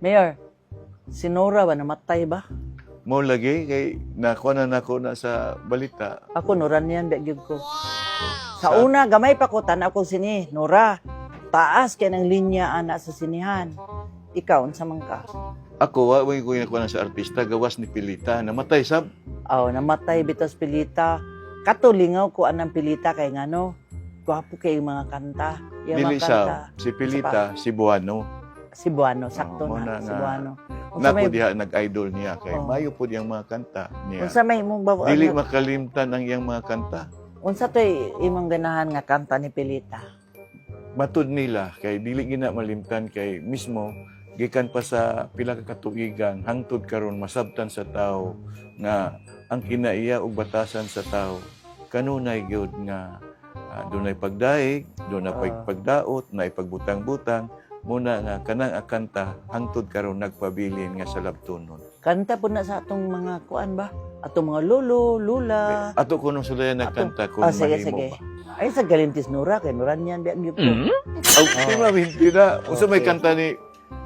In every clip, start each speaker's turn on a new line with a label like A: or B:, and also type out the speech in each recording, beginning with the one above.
A: Mayor, si Nora ba namatay ba?
B: Mo lagi kay nakuha na nako na sa balita.
A: Ako Nora niyan gyud ko. Sa una gamay pa ko tan ako sini, Nora. Taas kay nang linya ana sa sinihan. Ikaw unsa man ka?
B: Ako wa ko nakuha na sa artista gawas ni Pilita namatay sab.
A: Aw, namatay bitos Pilita. Katulingaw ko anang Pilita kay ngano. Gwapo kay mga kanta. Yung
B: Dili
A: mga kanta.
B: sab si Pilita si Buano.
A: Si Buano, sakto
B: mo
A: na,
B: na
A: si
B: nga.
A: Buano. Unsa
B: Nako
A: may
B: diha nag-idol niya kay
A: Oh.
B: mayo pud yang mga kanta niya.
A: unsa may imong ba
B: Dili
A: ano,
B: makalimtan ang iyang mga kanta.
A: unsa toy imong ganahan nga kanta ni Pilita?
B: Matud nila kay dili gina malimtan kay mismo gikan pa sa pila ka katuigan hangtod karon masabtan sa tao nga ang kinaiya ug batasan sa tao kanunay gyud nga dunay pagdaig, dunay pagdaot, na pagbutang-butang muna nga kanang akanta hangtod karon nagpabilin nga sa labtunon.
A: Kanta po na sa atong mga kuan ba? Atong mga lolo, lula.
B: Ato kuno sila nagkanta kung
A: sige,
B: mahimo
A: sige.
B: ba.
A: Ay, sa Galintis Nora, kay Nora niyan, biyak gyud ko.
B: Aw, di ba hindi na. Unsa may
A: Okay.
B: kanta ni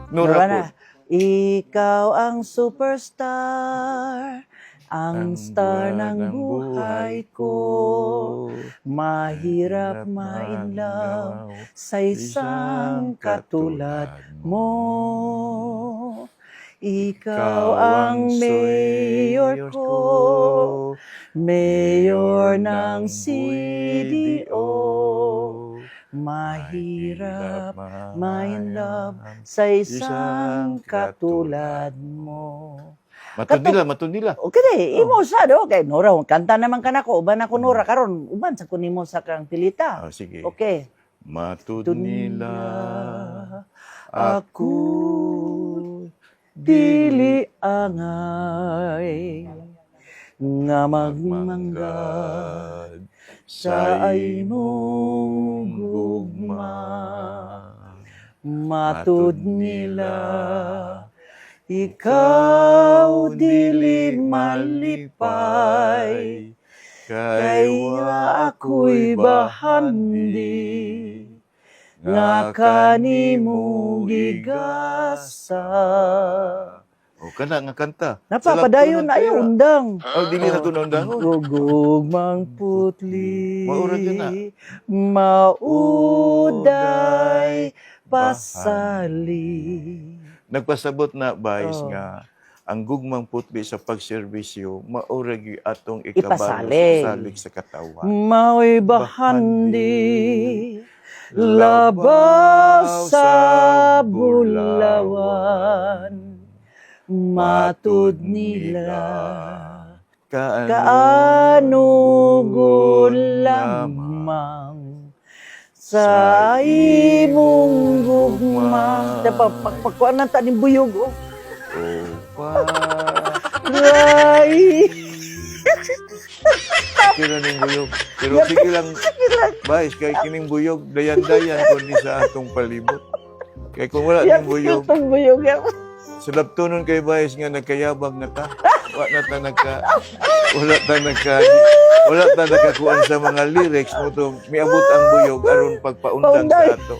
A: Nora
B: Nora
A: na.
B: po?
A: Ikaw ang superstar, ang star ng buhay ko. Mahirap ma-inlove sa isang katulad mo. Ikaw ang mayor ko, mayor ng CDO. Mahirap ma-inlove sa isang katulad mo.
B: Matun nila.
A: Okay, imo sa do kay Nora, kanta naman kanako, uban ako Nora karon, uban sa kunimo sa kang Pilita.
B: Oh, sige.
A: Okay.
B: Matud
A: Tud
B: nila
A: ako dili angay nga magmanggad sa imong gugma. Matud nila ikaw dili malipay kaya ako'y bahandi nga kanimo gigasa.
B: O kana nga kanta.
A: Napapadayon na
B: Sa labtunon
A: undang.
B: kaya. Oh, dili na tunong
A: Gugugmang putli,
B: Maurag yun na.
A: mauday pasali.
B: Nagpasabot na Vice
A: Oh.
B: nga ang gugmang putli sa pagserbisyo maurag atong ikabalo
A: Ipasalig.
B: sa salig sa katawan.
A: Mao'y bahandi, labaw sa bulawan. Matud nila, kaano lamang sa imong gugma. Pagkuan na ta ni buyog, oh. Ray!
B: Kira ning buyog. Pero sige lang, Vice, kay kining buyog, dayan-dayan ko ni sa atong palibot. Kay kung wala ning buyog,
A: Itong buyog.
B: sa labtunon kay Vice nga nagkayabag na ta. Wala ta nakakuan sa mga lyrics mo to. Miabot ang buyog aron pagpaundang sa ato.